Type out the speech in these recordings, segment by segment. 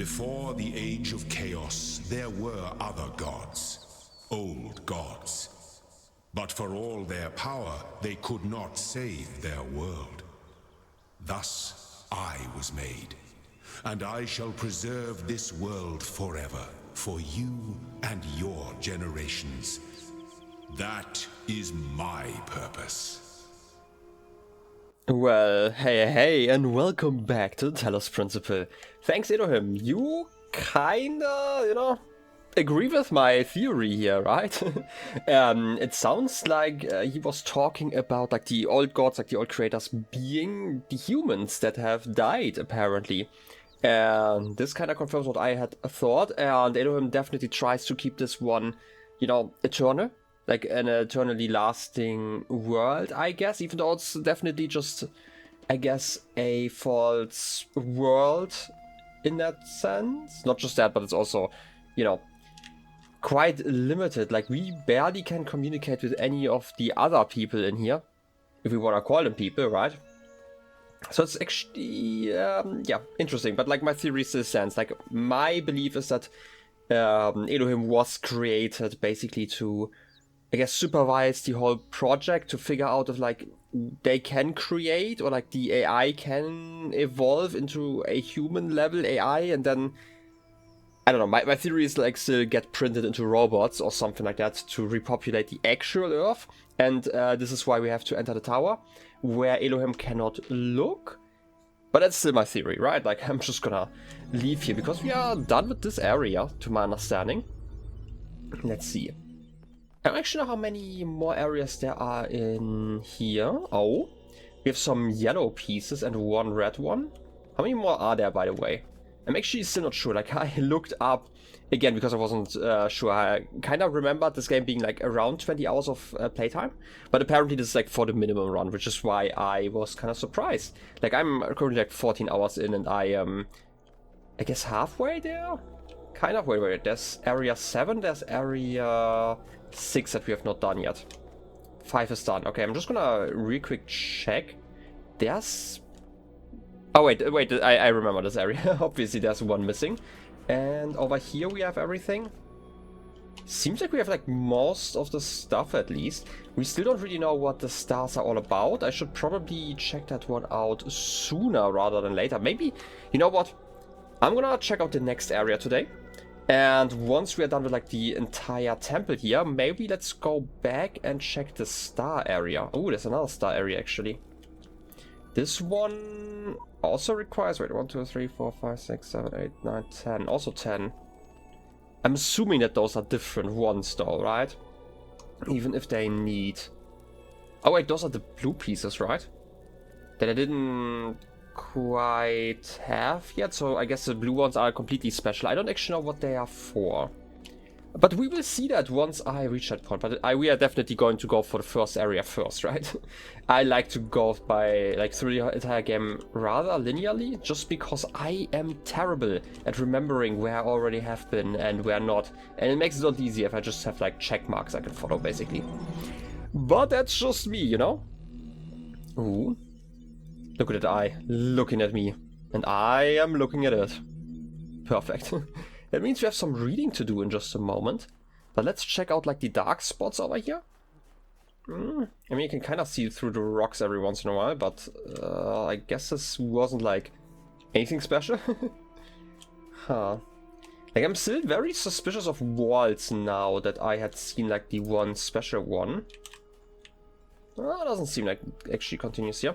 Before the age of chaos, there were other gods, old gods. But for all their power, they could not save their world. Thus I was made, and I shall preserve this world forever, for you and your generations. That is my purpose. Well, hey, and welcome back to the Talos Principle. Thanks, Elohim. You kinda, agree with my theory here, right? It sounds like he was talking about like the old gods, like the old creators being the humans that have died, apparently. And this kind of confirms what I had thought, and Elohim definitely tries to keep this one, eternal. Like an eternally lasting world, I guess, even though it's definitely just, I guess, a false world in that sense. Not just that, but it's also, quite limited. Like, we barely can communicate with any of the other people in here, if we want to call them people, right? So it's actually, interesting. But like, my theory still stands. Like, my belief is that Elohim was created basically to, I guess, supervise the whole project, to figure out if like they can create, or like the AI can evolve into a human level AI, and then I don't know, my theory is like still get printed into robots or something like that to repopulate the actual Earth. And this is why we have to enter the tower where Elohim cannot look. But that's still my theory, right? Like, I'm just gonna leave here because we are done with this area, to my understanding. Let's see. I don't actually know how many more areas there are in here. Oh, we have some yellow pieces and one red one. How many more are there, by the way? I'm actually still not sure. Like, I looked up again because I wasn't sure. I kind of remembered this game being like around 20 hours of playtime, but apparently this is like for the minimum run, which is why I was kind of surprised. Like, I'm currently like 14 hours in, and I am, I guess, halfway there. Kind of. Wait. There's area 7. There's area 6 that we have not done yet. 5 is done. Okay, I'm just gonna real quick check. There's... Oh, wait, I remember this area. Obviously, there's one missing. And over here we have everything. Seems like we have, like, most of the stuff, at least. We still don't really know what the stars are all about. I should probably check that one out sooner rather than later. Maybe, you know what? I'm gonna check out the next area today. And once we are done with like the entire temple here, maybe let's go back and check the star area. Oh, there's another star area actually. This one also requires, wait, 1, 2, 3, 4, 5, 6, 7, 8, 9, 10. Also 10. I'm assuming that those are different ones though, right? Even if they need... Oh wait, those are the blue pieces, right? That I didn't quite have yet, so I guess the blue ones are completely special. I don't actually know what they are for, but we will see that once I reach that point. But we are definitely going to go for the first area first, right? I like to go by like through the entire game rather linearly, just because I am terrible at remembering where I already have been and where not, and it makes it a lot easier if I just have like check marks I can follow basically. But that's just me, Ooh. Look at that eye, looking at me. And I am looking at it. Perfect. That means we have some reading to do in just a moment. But let's check out like the dark spots over here. I mean, you can kind of see through the rocks every once in a while, but I guess this wasn't like anything special. Huh. Like, I'm still very suspicious of walls now that I had seen like the one special one. Well, it doesn't seem like it actually continues here.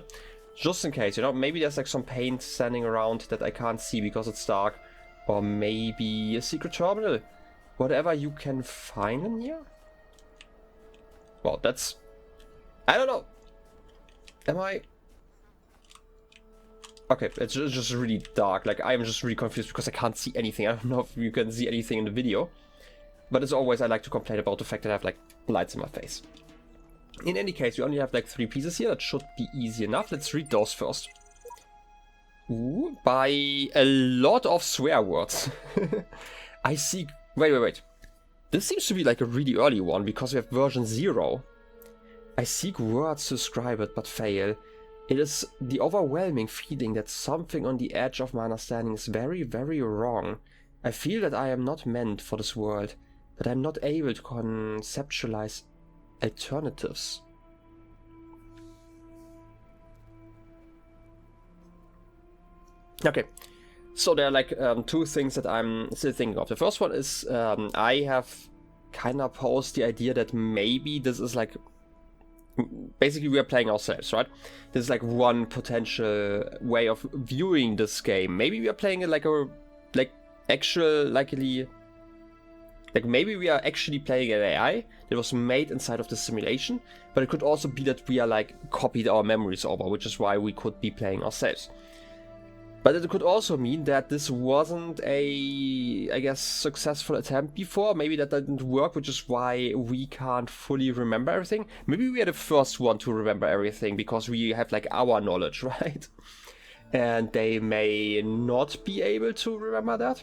Just in case, maybe there's like some paint standing around that I can't see because it's dark. Or maybe a secret terminal. Whatever you can find in here. Well, that's... I don't know. Am I... Okay, it's just really dark. Like, I'm just really confused because I can't see anything. I don't know if you can see anything in the video. But as always, I like to complain about the fact that I have like lights in my face. In any case, we only have like 3 pieces here. That should be easy enough. Let's read those first. Ooh, by a lot of swear words. I see... Wait. This seems to be like a really early one because we have version 0. I seek words to describe it but fail. It is the overwhelming feeling that something on the edge of my understanding is very, very wrong. I feel that I am not meant for this world, that I am not able to conceptualize alternatives. Okay, so there are like two things that I'm still thinking of. The first one is I have kind of posed the idea that maybe this is like, basically we are playing ourselves, right? This is like one potential way of viewing this game. Maybe we are playing it like maybe we are actually playing an AI that was made inside of the simulation, but it could also be that we are like copied our memories over, which is why we could be playing ourselves. But it could also mean that this wasn't a, I guess, successful attempt before. Maybe that didn't work, which is why we can't fully remember everything. Maybe we are the first one to remember everything because we have like our knowledge, right? And they may not be able to remember that.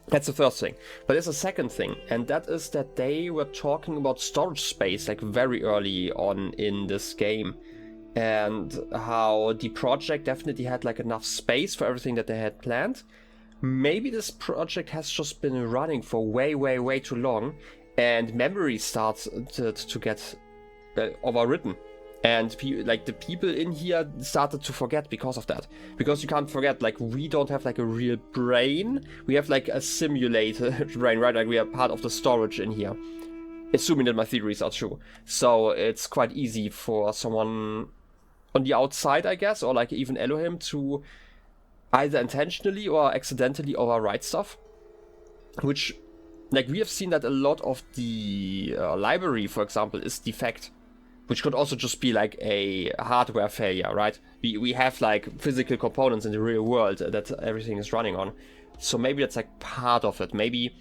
That's the first thing. But there's a second thing, and that is that they were talking about storage space like very early on in this game. And how the project definitely had like enough space for everything that they had planned. Maybe this project has just been running for way too long, and memory starts to get overwritten. And like the people in here started to forget because of that. Because you can't forget, like we don't have like a real brain. We have like a simulated brain, right? Like we are part of the storage in here. Assuming that my theories are true. So it's quite easy for someone on the outside, I guess, or like even Elohim to either intentionally or accidentally overwrite stuff. Which, like we have seen that a lot of the library, for example, is defect. Which could also just be like a hardware failure, right? We have like physical components in the real world that everything is running on. So maybe that's like part of it. Maybe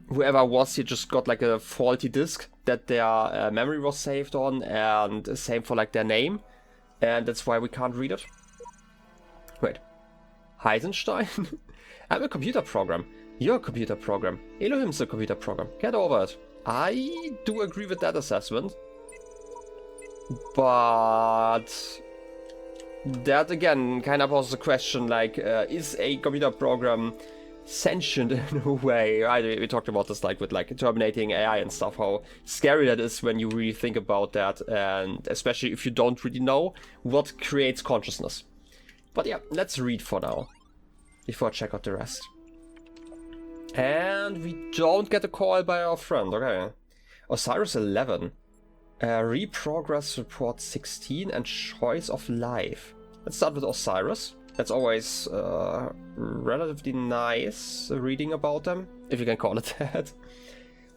whoever was here just got like a faulty disk that their memory was saved on, and same for like their name. And that's why we can't read it. Wait. Heisenstein? I'm a computer program. You're a computer program. Elohim's a computer program. Get over it. I do agree with that assessment. But that again kind of poses a question like, is a computer program sentient in a way? We talked about this like with like terminating AI and stuff, how scary that is when you really think about that, and especially if you don't really know what creates consciousness. But yeah, let's read for now before I check out the rest. And we don't get a call by our friend. Okay, Osiris 11, reprogress report 16, and choice of life. Let's start with Osiris. That's always relatively nice reading about them, if you can call it that.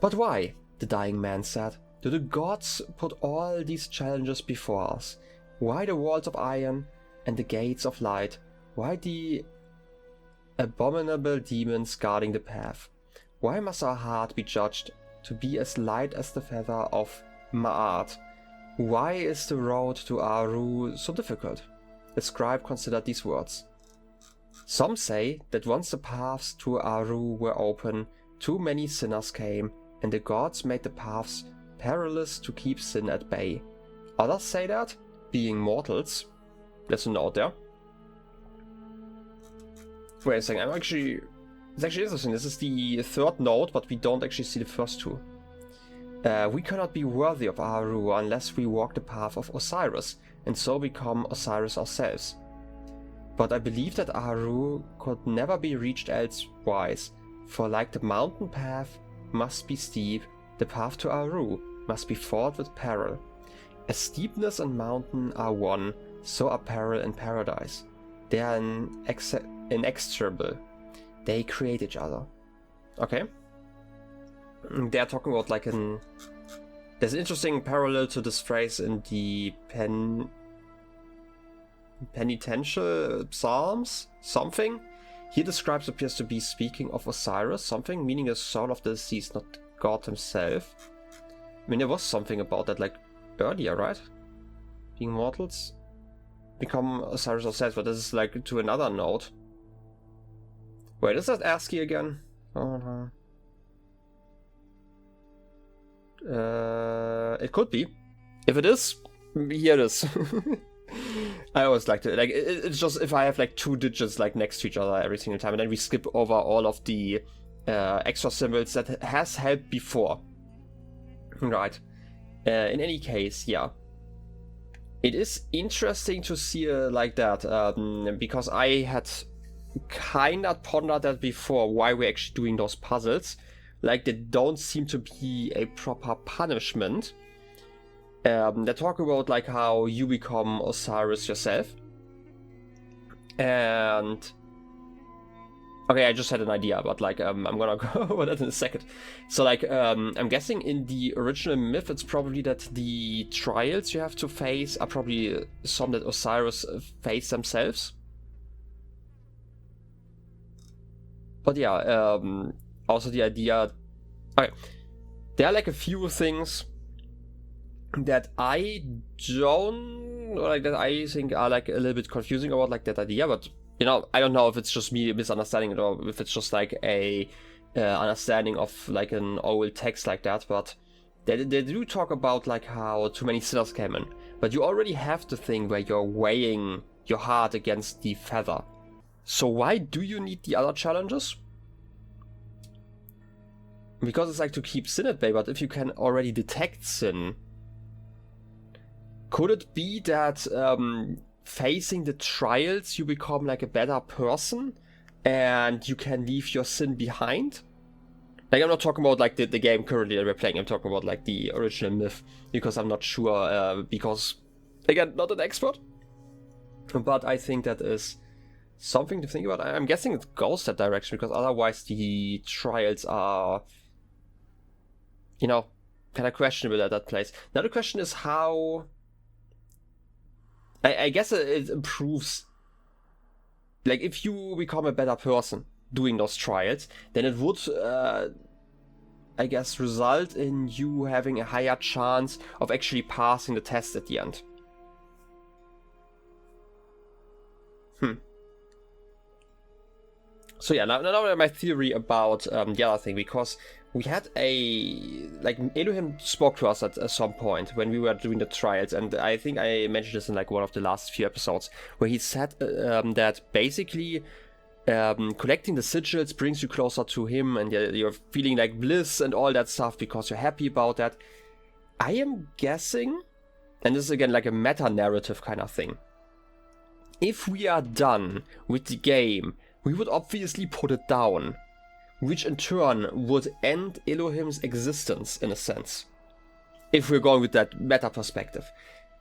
But why? The dying man said. Do the gods put all these challenges before us? Why the walls of iron and the gates of light? Why the abominable demons guarding the path? Why must our heart be judged to be as light as the feather of Ma'at? Why is the road to Aru so difficult? The scribe considered these words. Some say that once the paths to Aru were open, too many sinners came, and the gods made the paths perilous to keep sin at bay. Others say that, being mortals... There's a note there. Wait a second, it's actually interesting. This is the third note, but we don't actually see the first two. We cannot be worthy of Aru unless we walk the path of Osiris, and so become Osiris ourselves. But I believe that Aru could never be reached elsewise, for like the mountain path must be steep, the path to Aru must be fraught with peril. As steepness and mountain are one, so are peril and paradise. They are inexorable. They create each other. Okay. They are talking about like an... There's an interesting parallel to this phrase in the penitential psalms, something. Here the scribes appears to be speaking of Osiris, something, meaning the soul of the deceased, not God himself. I mean, there was something about that like earlier, right? Being mortals become Osiris ourselves, but this is like to another note. Wait, is that ASCII again? Oh no. It could be. If it is, here it is. I always like to, like, it's just if I have like 2 digits like next to each other every single time, and then we skip over all of the extra symbols that has helped before. Right. In any case, yeah. It is interesting to see like that, because I had kinda pondered that before, why we're actually doing those puzzles. Like, they don't seem to be a proper punishment. They talk about like how you become Osiris yourself. And okay, I just had an idea, but like I'm gonna go over that in a second. So like I'm guessing in the original myth it's probably that the trials you have to face are probably some that Osiris face themselves. But yeah, also the idea, okay, there are like a few things that I don't, or like that I think are like a little bit confusing about like that idea, but you know, I don't know if it's just me misunderstanding it or if it's just like a understanding of like an old text like that, but they do talk about like how too many sinners came in, but you already have the thing where you're weighing your heart against the feather. So why do you need the other challenges? Because it's like to keep sin at bay, but if you can already detect sin, could it be that facing the trials you become like a better person and you can leave your sin behind? Like, I'm not talking about like the game currently that we're playing, I'm talking about like the original myth, because I'm not sure, because again, not an expert, but I think that is something to think about. I'm guessing it goes that direction, because otherwise the trials are, you know, kind of questionable at that place. Now the question is how, I guess it improves, like if you become a better person doing those trials, then it would, I guess, result in you having a higher chance of actually passing the test at the end. So yeah, now my theory about the other thing, because we had like Elohim spoke to us at some point when we were doing the trials, and I think I mentioned this in like one of the last few episodes, where he said that basically collecting the sigils brings you closer to him, and you're feeling like bliss and all that stuff because you're happy about that. I am guessing, and this is again like a meta-narrative kind of thing, if we are done with the game, we would obviously put it down, which in turn would end Elohim's existence in a sense, if we're going with that meta perspective.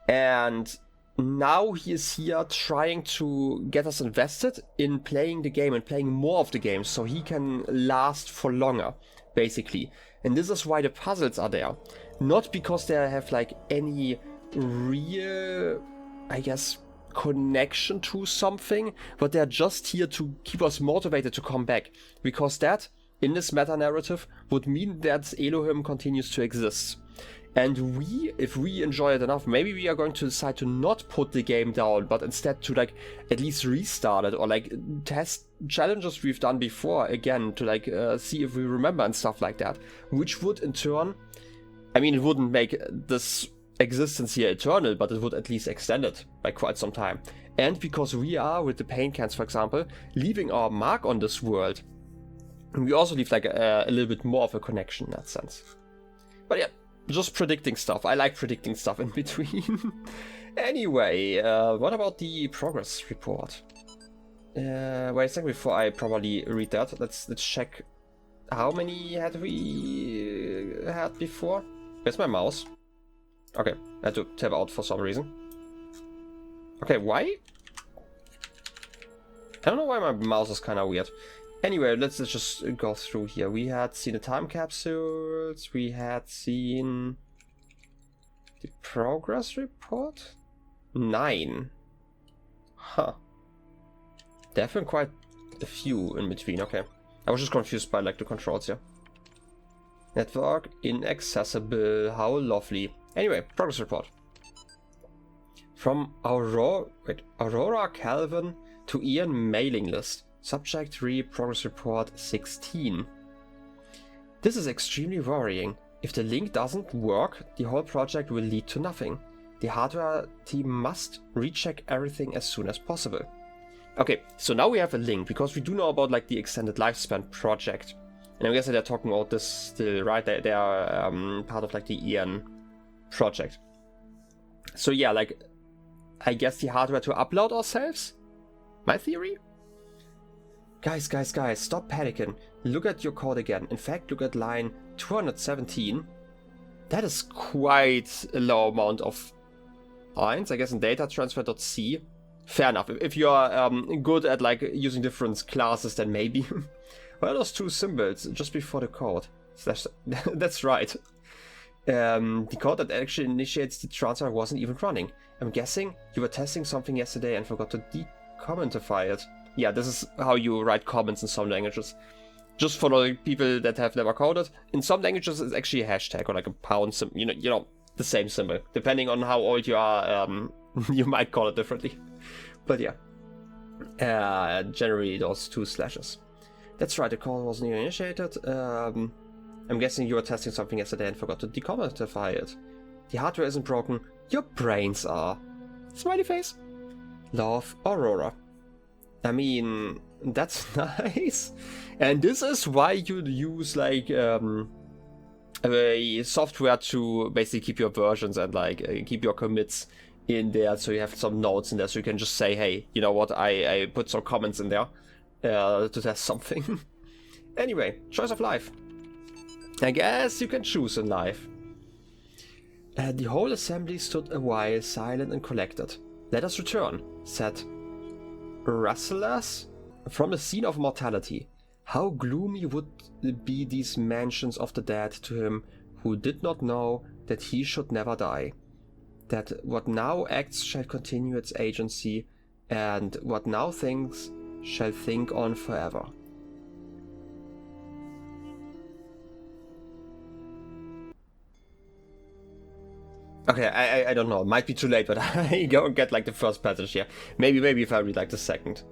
And now he is here trying to get us invested in playing the game and playing more of the game so he can last for longer, basically. And this is why the puzzles are there. Not because they have like any real, I guess, connection to something, but they're just here to keep us motivated to come back, because that in this meta narrative would mean that Elohim continues to exist. And if we enjoy it enough, maybe we are going to decide to not put the game down, but instead to like at least restart it, or like test challenges we've done before again to like see if we remember and stuff like that, which would in turn, I mean, it wouldn't make this existence here eternal, but it would at least extend it by quite some time. And because we are, with the pain cans for example, leaving our mark on this world, we also leave like a little bit more of a connection in that sense. But yeah, just predicting stuff. I like predicting stuff in between. Anyway, what about the progress report? Wait a second before I probably read that. Let's check how many had we had before. Where's my mouse? Okay, I had to tab out for some reason. Okay, why? I don't know why my mouse is kind of weird. Anyway, let's just go through here. We had seen the time capsules. We had seen the progress report. 9. Huh. There have been quite a few in between. Okay. I was just confused by like the controls here. Network inaccessible. How lovely. Anyway, progress report. From Aurora Calvin to Ian mailing list. Subject 3, progress report 16. This is extremely worrying. If the link doesn't work, the whole project will lead to nothing. The hardware team must recheck everything as soon as possible. Okay, so now we have a link, because we do know about like the extended lifespan project. And I'm guessing they're talking about this still, right? They are part of like the EN project. So yeah, like, I guess the hardware to upload ourselves? My theory? Guys, stop panicking. Look at your code again. In fact, look at line 217. That is quite a low amount of lines, I guess, in data transfer.c. Fair enough. If you're good at like using different classes, then maybe. Well, those two symbols just before the code. That's right. The code that actually initiates the transfer wasn't even running. I'm guessing you were testing something yesterday and forgot to decommentify it. Yeah, this is how you write comments in some languages. Just for the people that have never coded, in some languages it's actually a hashtag or like a pound symbol. You know, the same symbol. Depending on how old you are, you might call it differently. But yeah, generally those two slashes. That's right, the call wasn't even initiated. I'm guessing you were testing something yesterday and forgot to decommentify it. The hardware isn't broken, your brains are. Smiley face. Love, Aurora. I mean, that's nice. And this is why you'd use like a software to basically keep your versions and like keep your commits in there, so you have some notes in there, so you can just say, hey, you know what, I put some comments in there to test something. Anyway, choice of life. I guess you can choose in life. The whole assembly stood a while, silent and collected. Let us return, said Rasselas, from the scene of mortality. How gloomy would be these mansions of the dead to him who did not know that he should never die. That what now acts shall continue its agency, and what now thinks shall think on forever. Okay, I don't know. It might be too late, but I don't get like the first passage here. Maybe if I read like the second.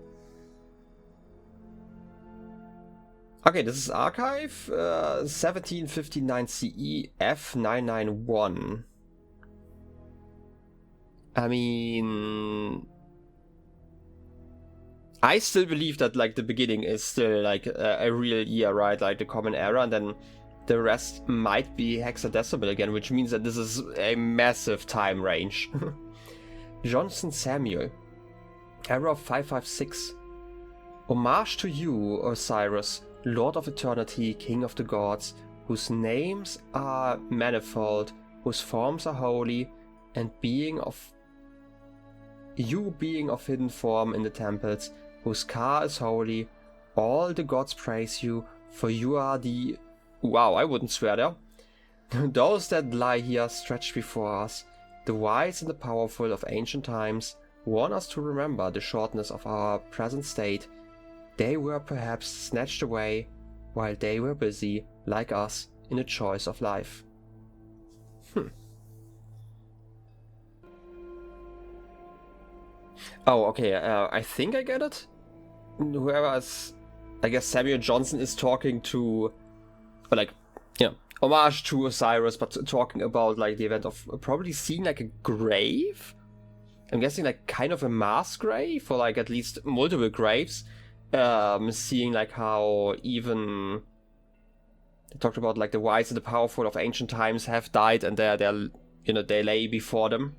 Okay, this is archive 1759 CE F991. I mean, I still believe that like the beginning is still like a real year, right? Like the common era, and then the rest might be hexadecimal again, which means that this is a massive time range. Johnson Samuel, era of 556. Homage to you, Osiris, Lord of Eternity, King of the Gods, whose names are manifold, whose forms are holy, and being of hidden form in the temples, whose car is holy. All the gods praise you, for you are the... Wow, I wouldn't swear there. Those that lie here stretched before us, the wise and the powerful of ancient times, warn us to remember the shortness of our present state. They were perhaps snatched away while they were busy, like us, in the choice of life. Oh, okay, I think I get it. Whoever's... I guess Samuel Johnson is talking to... Or like, you know, homage to Osiris, but talking about like the event of probably seeing like a grave? I'm guessing like kind of a mass grave, or like at least multiple graves. Seeing like how even... They talked about like the wise and the powerful of ancient times have died, and they're you know, they lay before them.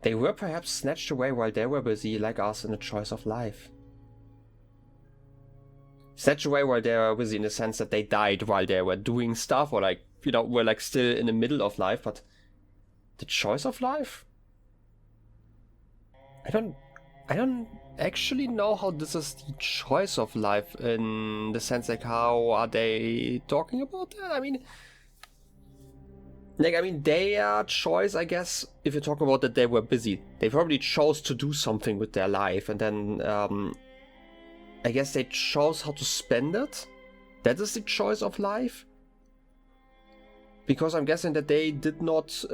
They were perhaps snatched away while they were busy, like us, in the choice of life. Snatched away while they were busy in the sense that they died while they were doing stuff, or like, you know, were like still in the middle of life, but the choice of life? I don't actually know how this is the choice of life, in the sense like how are they talking about that? I mean, their choice, I guess, if you're talking about that they were busy, they probably chose to do something with their life, and then I guess they chose how to spend it. That is the choice of life. Because I'm guessing that they did not,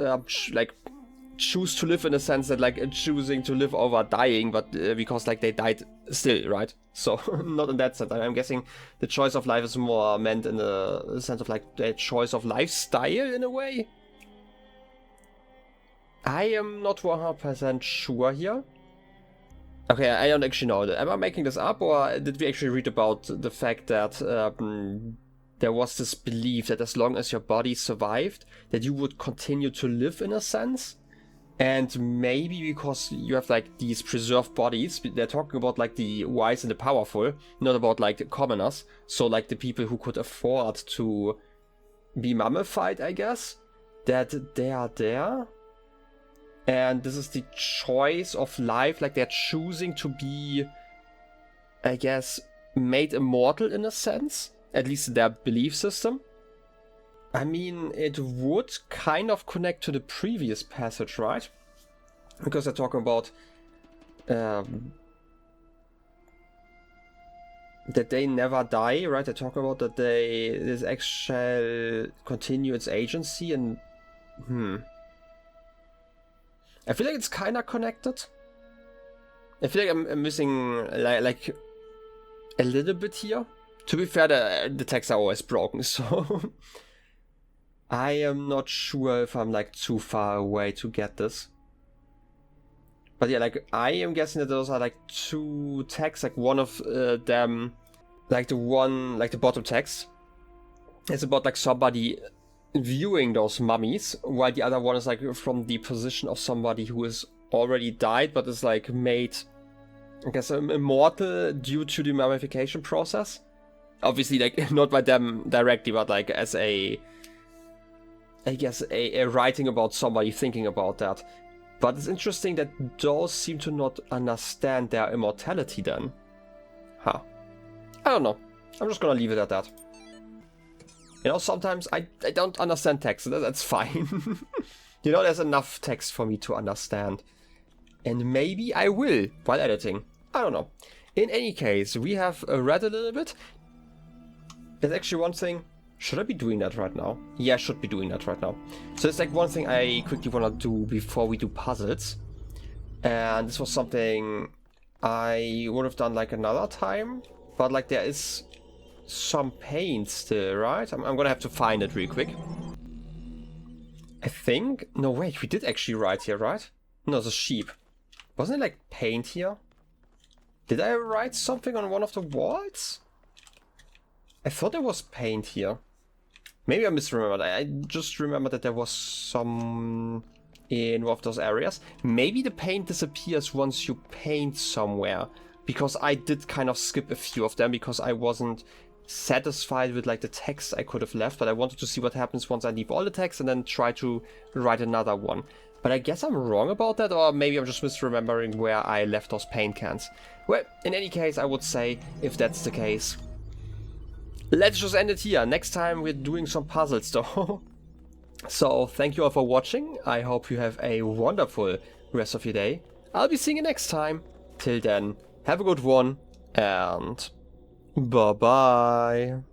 choose to live in a sense that like choosing to live over dying, but because like they died still, right? So not in that sense. I'm guessing the choice of life is more meant in the sense of like the choice of lifestyle in a way. I am not 100% sure here. Okay, I don't actually know. Am I making this up, or did we actually read about the fact that there was this belief that as long as your body survived, that you would continue to live in a sense? And maybe because you have like these preserved bodies, they're talking about like the wise and the powerful, not about like the commoners. So like the people who could afford to be mummified, I guess, that they are there. And this is the choice of life, like they're choosing to be, I guess, made immortal in a sense, at least in their belief system. I mean, it would kind of connect to the previous passage, right? Because they're talking about that they never die, right? They're talking about that this X shall continue its agency, and I feel like it's kind of connected. I feel like I'm missing like a little bit here. To be fair, the texts are always broken, so I am not sure if I'm like too far away to get this. But yeah, like I am guessing that those are like two texts, like one of them, like the bottom text is about like somebody viewing those mummies, while the other one is like from the position of somebody who is already died but is like made, I guess, immortal due to the mummification process. Obviously, like not by them directly, but like as a, I guess, a writing about somebody thinking about that. But it's interesting that those seem to not understand their immortality then. Huh. I don't know. I'm just gonna leave it at that. You know, sometimes I don't understand text, that's fine. You know, there's enough text for me to understand. And maybe I will while editing. I don't know. In any case, we have read a little bit. There's actually one thing. Should I be doing that right now? Yeah, I should be doing that right now. So it's like one thing I quickly want to do before we do puzzles. And this was something I would have done like another time. But like there is some paint still, right? I'm gonna have to find it real quick. I think... No, wait, we did actually write here, right? No, it's a sheep. Wasn't it like paint here? Did I write something on one of the walls? I thought there was paint here. Maybe I misremembered. I just remember that there was some in one of those areas. Maybe the paint disappears once you paint somewhere. Because I did kind of skip a few of them because I wasn't satisfied with like the text I could have left, but I wanted to see what happens once I leave all the text and then try to write another one. But I guess I'm wrong about that, or maybe I'm just misremembering where I left those paint cans. Well, in any case, I would say, if that's the case, let's just end it here. Next time we're doing some puzzles though. So thank you all for watching. I hope you have a wonderful rest of your day. I'll be seeing you next time. Till then, have a good one and bye bye.